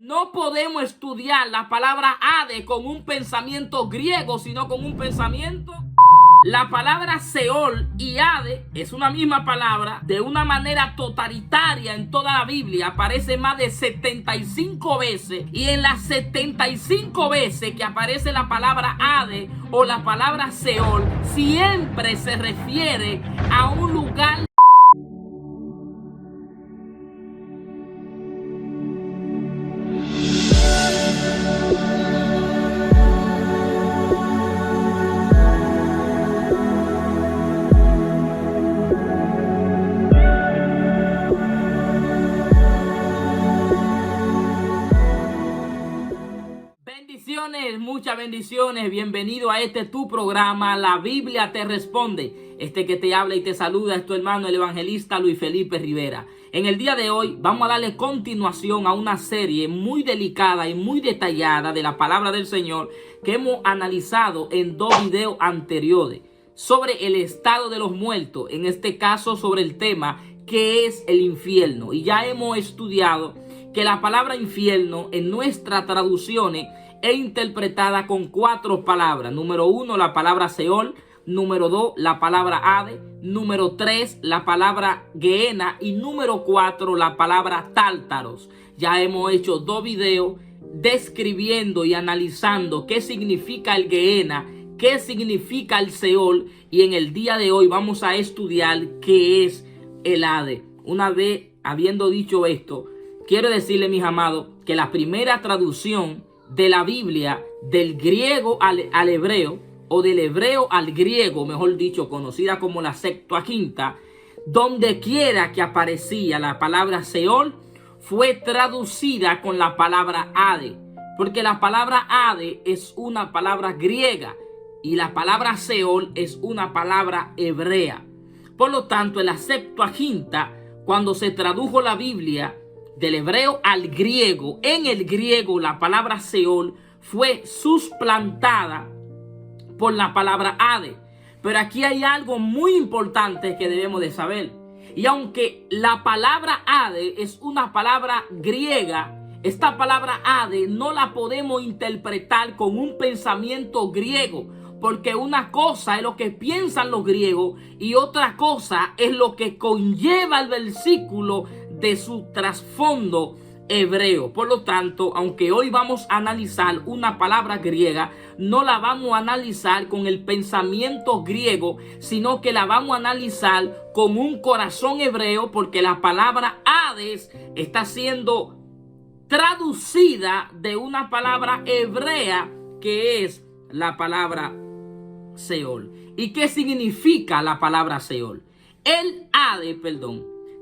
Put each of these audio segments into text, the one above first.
No podemos estudiar la palabra Hades con un pensamiento griego, sino con un pensamiento. La palabra Seol y Hades es una misma palabra de una manera totalitaria en toda la Biblia. Aparece más de 75 veces. Y en las 75 veces que aparece la palabra Hades o la palabra Seol, siempre se refiere a un lugar. Bendiciones, muchas bendiciones. Bienvenido a tu programa, La Biblia te responde. Este que te habla y te saluda es tu hermano el evangelista Luis Felipe Rivera. En el día de hoy vamos a darle continuación a una serie muy delicada y muy detallada de la palabra del Señor que hemos analizado en 2 videos anteriores sobre el estado de los muertos, en este caso sobre el tema que es el infierno. Y ya hemos estudiado que la palabra infierno en nuestras traducciones es interpretada con 4 palabras. Número 1, la palabra Seol. Número 2, la palabra Hades. Número 3, la palabra Gehenna. Y número 4, la palabra Tártaros. Ya hemos hecho 2 videos describiendo y analizando qué significa el Gehenna, qué significa el Seol. Y en el día de hoy vamos a estudiar qué es el Hades. Una vez habiendo dicho esto, quiero decirle, mis amados, que la primera traducción de la Biblia del griego al hebreo, o del hebreo al griego, mejor dicho, conocida como la Septuaginta, donde quiera que aparecía la palabra Seol, fue traducida con la palabra Hades, porque la palabra Hades es una palabra griega y la palabra Seol es una palabra hebrea. Por lo tanto, en la Septuaginta, cuando se tradujo la Biblia del hebreo al griego, en el griego la palabra Seol fue suplantada por la palabra Hades. Pero aquí hay algo muy importante que debemos de saber. Y aunque la palabra Hades es una palabra griega, esta palabra Hades no la podemos interpretar con un pensamiento griego, porque una cosa es lo que piensan los griegos y otra cosa es lo que conlleva el versículo de su trasfondo hebreo. Por lo tanto, aunque hoy vamos a analizar una palabra griega, no la vamos a analizar con el pensamiento griego, sino que la vamos a analizar con un corazón hebreo, porque la palabra Hades está siendo traducida de una palabra hebrea que es la palabra Seol. ¿Y qué significa la palabra Seol? El Hades,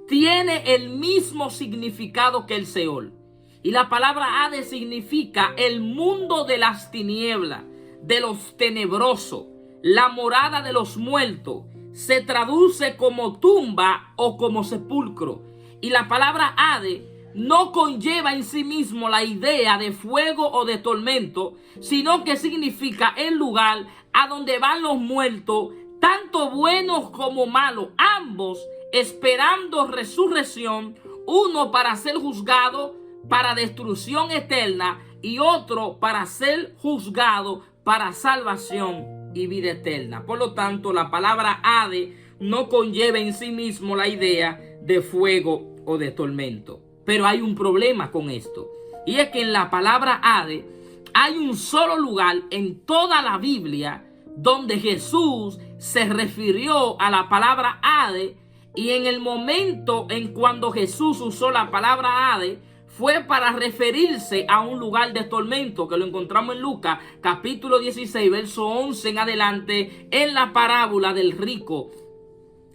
tiene el mismo significado que el Seol. Y la palabra Hades significa el mundo de las tinieblas, de los tenebrosos, la morada de los muertos. Se traduce como tumba o como sepulcro. Y la palabra Hades no conlleva en sí mismo la idea de fuego o de tormento, sino que significa el lugar a donde van los muertos, tanto buenos como malos, ambos esperando resurrección, uno para ser juzgado para destrucción eterna y otro para ser juzgado para salvación y vida eterna. Por lo tanto, la palabra Hades no conlleva en sí mismo la idea de fuego o de tormento. Pero hay un problema con esto, y es que en la palabra Hades hay un solo lugar en toda la Biblia donde Jesús se refirió a la palabra Hades. Y en el momento en cuando Jesús usó la palabra Hades, fue para referirse a un lugar de tormento, que lo encontramos en Lucas capítulo 16, verso 11 en adelante, en la parábola del rico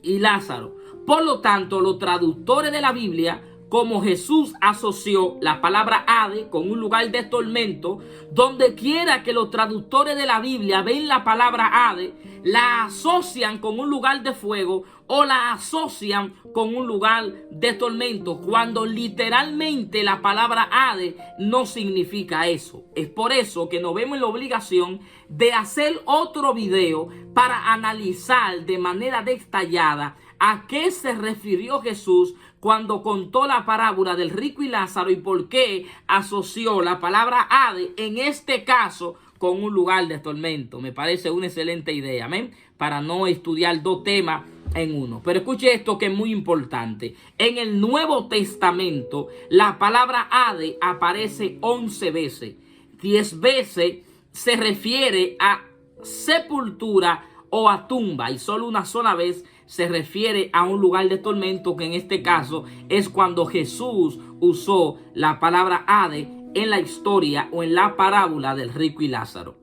y Lázaro. Por lo tanto, los traductores de la Biblia, como Jesús asoció la palabra Hades con un lugar de tormento, donde quiera que los traductores de la Biblia ven la palabra Hades, la asocian con un lugar de fuego o la asocian con un lugar de tormento, cuando literalmente la palabra Hades no significa eso. Es por eso que nos vemos en la obligación de hacer otro video para analizar de manera detallada a qué se refirió Jesús cuando contó la parábola del rico y Lázaro y por qué asoció la palabra Hades en este caso con un lugar de tormento. Me parece una excelente idea, amén, para no estudiar dos temas en uno. Pero escuche esto que es muy importante. En el Nuevo Testamento la palabra Hades aparece 11 veces. 10 veces se refiere a sepultura o a tumba, y solo una sola vez se refiere a un lugar de tormento, que en este caso es cuando Jesús usó la palabra Hades en la historia o en la parábola del rico y Lázaro.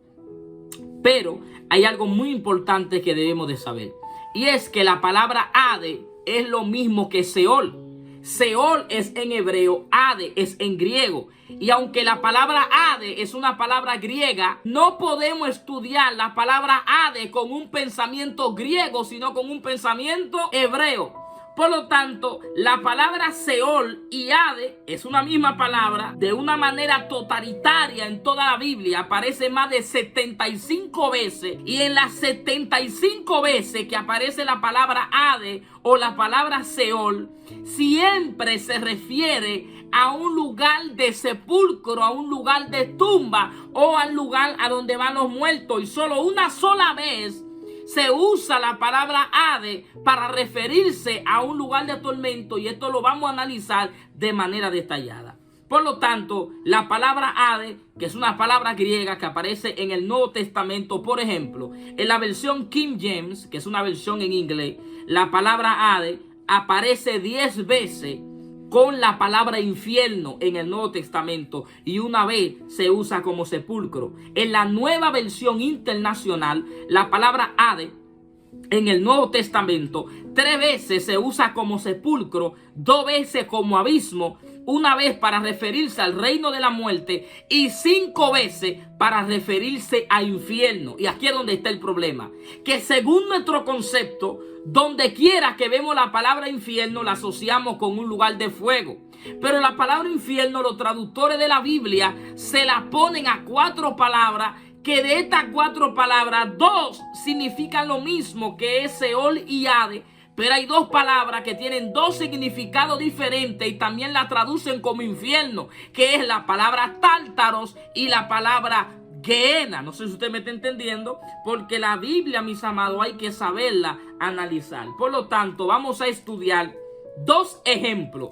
Pero hay algo muy importante que debemos de saber, y es que la palabra Hades es lo mismo que Seol. Seol es en hebreo, Hades es en griego. Y aunque la palabra Hades es una palabra griega, no podemos estudiar la palabra Hades con un pensamiento griego, sino con un pensamiento hebreo. Por lo tanto, la palabra Seol y Hades es una misma palabra. De una manera totalitaria en toda la Biblia aparece más de 75 veces. Y en las 75 veces que aparece la palabra Hades o la palabra Seol, siempre se refiere a un lugar de sepulcro, a un lugar de tumba o al lugar a donde van los muertos. Y solo una sola vez se usa la palabra Hades para referirse a un lugar de tormento, y esto lo vamos a analizar de manera detallada. Por lo tanto, la palabra Hades, que es una palabra griega que aparece en el Nuevo Testamento, por ejemplo, en la versión King James, que es una versión en inglés, la palabra Hades aparece 10 veces con la palabra infierno en el Nuevo Testamento, y una vez se usa como sepulcro. En la Nueva Versión Internacional, la palabra Hades en el Nuevo Testamento 3 veces se usa como sepulcro, 2 veces como abismo, una vez para referirse al reino de la muerte y 5 veces para referirse a infierno. Y aquí es donde está el problema, que según nuestro concepto, donde quiera que vemos la palabra infierno la asociamos con un lugar de fuego. Pero la palabra infierno, los traductores de la Biblia se la ponen a 4 palabras, que de estas 4 palabras 2 significan lo mismo, que es Seol y Hades. Pero hay 2 palabras que tienen 2 significados diferentes y también la traducen como infierno, que es la palabra Tártaros y la palabra Gehenna. No sé si usted me está entendiendo, porque la Biblia, mis amados, hay que saberla analizar. Por lo tanto, vamos a estudiar 2 ejemplos.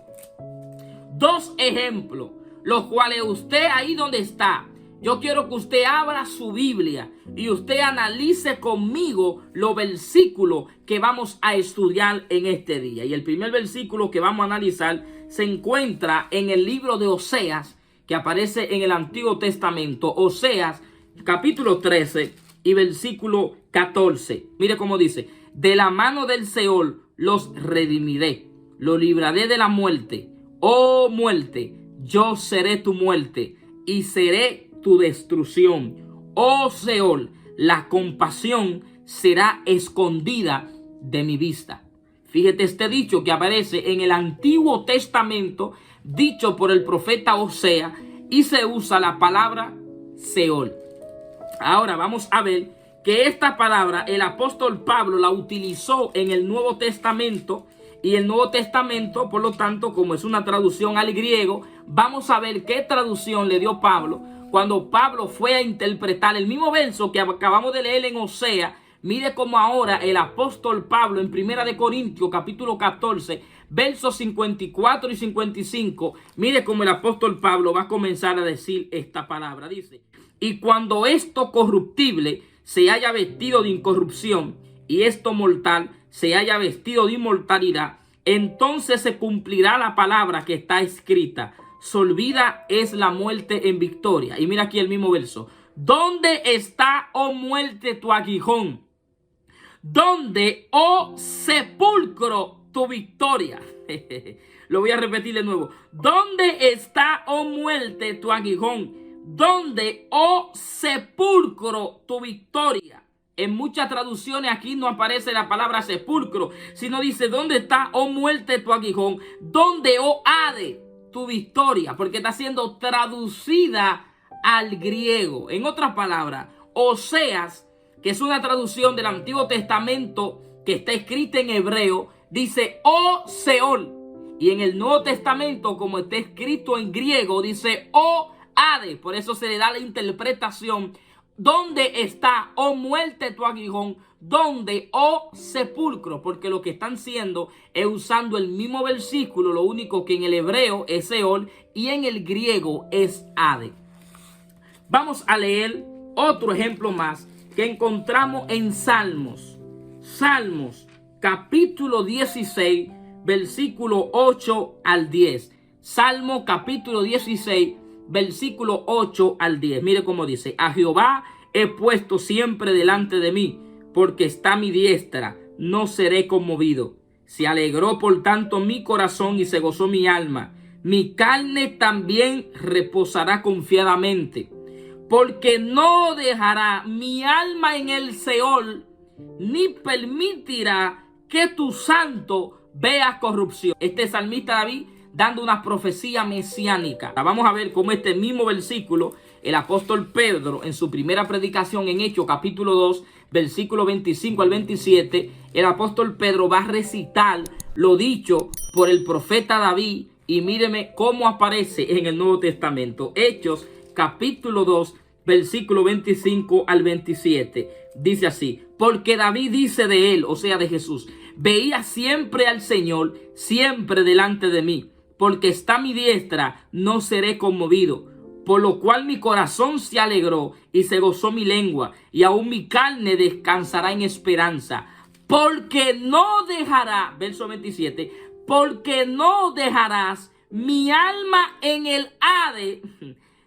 2 ejemplos, los cuales usted ahí donde está, yo quiero que usted abra su Biblia y usted analice conmigo los versículos que vamos a estudiar en este día. Y el primer versículo que vamos a analizar se encuentra en el libro de Oseas, que aparece en el Antiguo Testamento. Oseas, capítulo 13 y versículo 14. Mire cómo dice: de la mano del Seol los redimiré, los libraré de la muerte. Oh muerte, yo seré tu muerte y seré tu destrucción. Oh Seol, la compasión será escondida de mi vista. Fíjate este dicho que aparece en el Antiguo Testamento, dicho por el profeta Oseas, y se usa la palabra Seol. Ahora vamos a ver que esta palabra el apóstol Pablo la utilizó en el Nuevo Testamento. Y el Nuevo Testamento, por lo tanto, como es una traducción al griego, vamos a ver qué traducción le dio Pablo cuando Pablo fue a interpretar el mismo verso que acabamos de leer en Oseas. Mire cómo ahora el apóstol Pablo en 1 Corintios capítulo 14, versos 54 y 55, mire cómo el apóstol Pablo va a comenzar a decir esta palabra. Dice: y cuando esto corruptible se haya vestido de incorrupción y esto mortal se haya vestido de inmortalidad, entonces se cumplirá la palabra que está escrita: solvida es la muerte en victoria. Y mira aquí el mismo verso: ¿dónde está, oh muerte, tu aguijón? ¿Dónde, oh sepulcro, tu victoria? Lo voy a repetir de nuevo: ¿dónde está, oh muerte, tu aguijón? ¿Dónde, oh sepulcro, tu victoria? En muchas traducciones aquí no aparece la palabra sepulcro, sino dice: ¿dónde está, oh muerte, tu aguijón? ¿Dónde, oh Hades, tu victoria? Porque está siendo traducida al griego. En otras palabras, Oseas, que es una traducción del Antiguo Testamento que está escrita en hebreo, dice: oh Seol. Y en el Nuevo Testamento, como está escrito en griego, dice oh Hades. Por eso se le da la interpretación: ¿dónde está, oh muerte, tu aguijón? ¿Dónde, oh sepulcro? Porque lo que están haciendo es usando el mismo versículo, lo único que en el hebreo es Seol y en el griego es Hades. Vamos a leer otro ejemplo más que encontramos en Salmos. Salmos, capítulo 16, versículo 8 al 10. Salmo, capítulo 16, versículo 8 al 10. Mire cómo dice: a Jehová he puesto siempre delante de mí, porque está a mi diestra, no seré conmovido. Se alegró por tanto mi corazón y se gozó mi alma. Mi carne también reposará confiadamente, porque no dejará mi alma en el Seol, ni permitirá que tu santo vea corrupción. Este salmista David dando una profecía mesiánica. Vamos a ver cómo este mismo versículo, el apóstol Pedro, en su primera predicación en Hechos, capítulo 2, versículo 25 al 27, el apóstol Pedro va a recitar lo dicho por el profeta David. Y míreme cómo aparece en el Nuevo Testamento. Hechos, capítulo 2, versículo 25 al 27. Dice así: porque David dice de él, o sea de Jesús: veía siempre al Señor, siempre delante de mí. Porque está a mi diestra, no seré conmovido. Por lo cual mi corazón se alegró y se gozó mi lengua, y aún mi carne descansará en esperanza. Porque no dejará, verso 27, porque no dejarás mi alma en el Hades,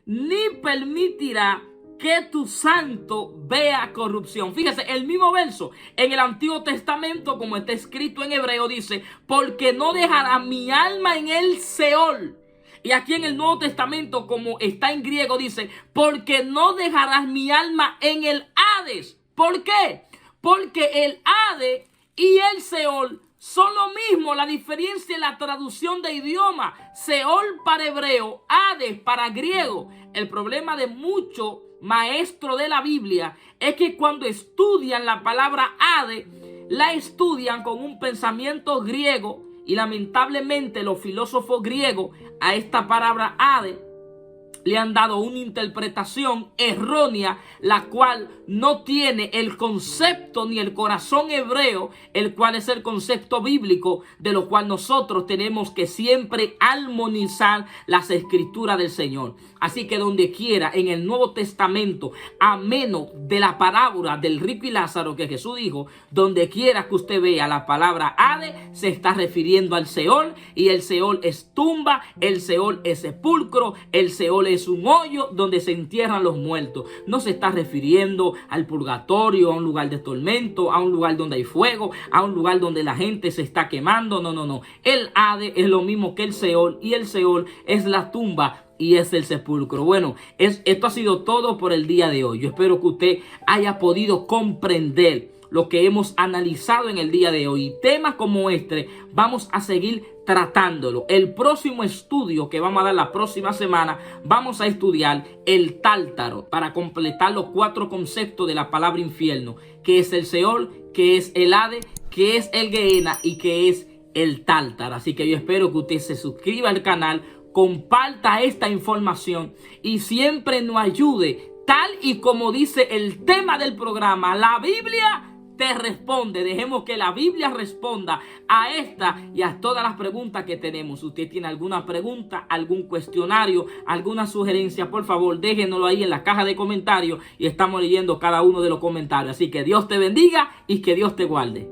ni permitirá que tu santo vea corrupción. Fíjese, el mismo verso en el Antiguo Testamento, como está escrito en hebreo, dice: porque no dejará mi alma en el Seol. Y aquí en el Nuevo Testamento, como está en griego, dice: porque no dejarás mi alma en el Hades. ¿Por qué? Porque el Hades y el Seol son lo mismo. La diferencia es la traducción de idioma. Seol para hebreo, Hades para griego. El problema de muchos maestros de la Biblia es que cuando estudian la palabra Hades, la estudian con un pensamiento griego. Y lamentablemente los filósofos griegos a esta palabra Hades le han dado una interpretación errónea, la cual no tiene el concepto ni el corazón hebreo, el cual es el concepto bíblico, de lo cual nosotros tenemos que siempre armonizar las escrituras del Señor. Así que donde quiera en el Nuevo Testamento, a menos de la parábola del rico y Lázaro que Jesús dijo, donde quiera que usted vea la palabra Hades, se está refiriendo al Seol, y el Seol es tumba, el Seol es sepulcro, el Seol es un hoyo donde se entierran los muertos. No se está refiriendo al purgatorio, a un lugar de tormento, a un lugar donde hay fuego, a un lugar donde la gente se está quemando. No. El Hades es lo mismo que el Seol, y el Seol es la tumba y es el sepulcro. Bueno, esto ha sido todo por el día de hoy. Yo espero que usted haya podido comprender lo que hemos analizado en el día de hoy. Temas como este vamos a seguir tratándolo. El próximo estudio que vamos a dar la próxima semana, vamos a estudiar el tártaro para completar los 4 conceptos de la palabra infierno, que es el Seol, que es el Hades, que es el Gehenna y que es el tártaro. Así que yo espero que usted se suscriba al canal, comparta esta información y siempre nos ayude, tal y como dice el tema del programa: la Biblia te responde. Dejemos que la Biblia responda a esta y a todas las preguntas que tenemos. Si usted tiene alguna pregunta, algún cuestionario, alguna sugerencia, por favor déjenoslo ahí en la caja de comentarios y estamos leyendo cada uno de los comentarios. Así que Dios te bendiga y que Dios te guarde.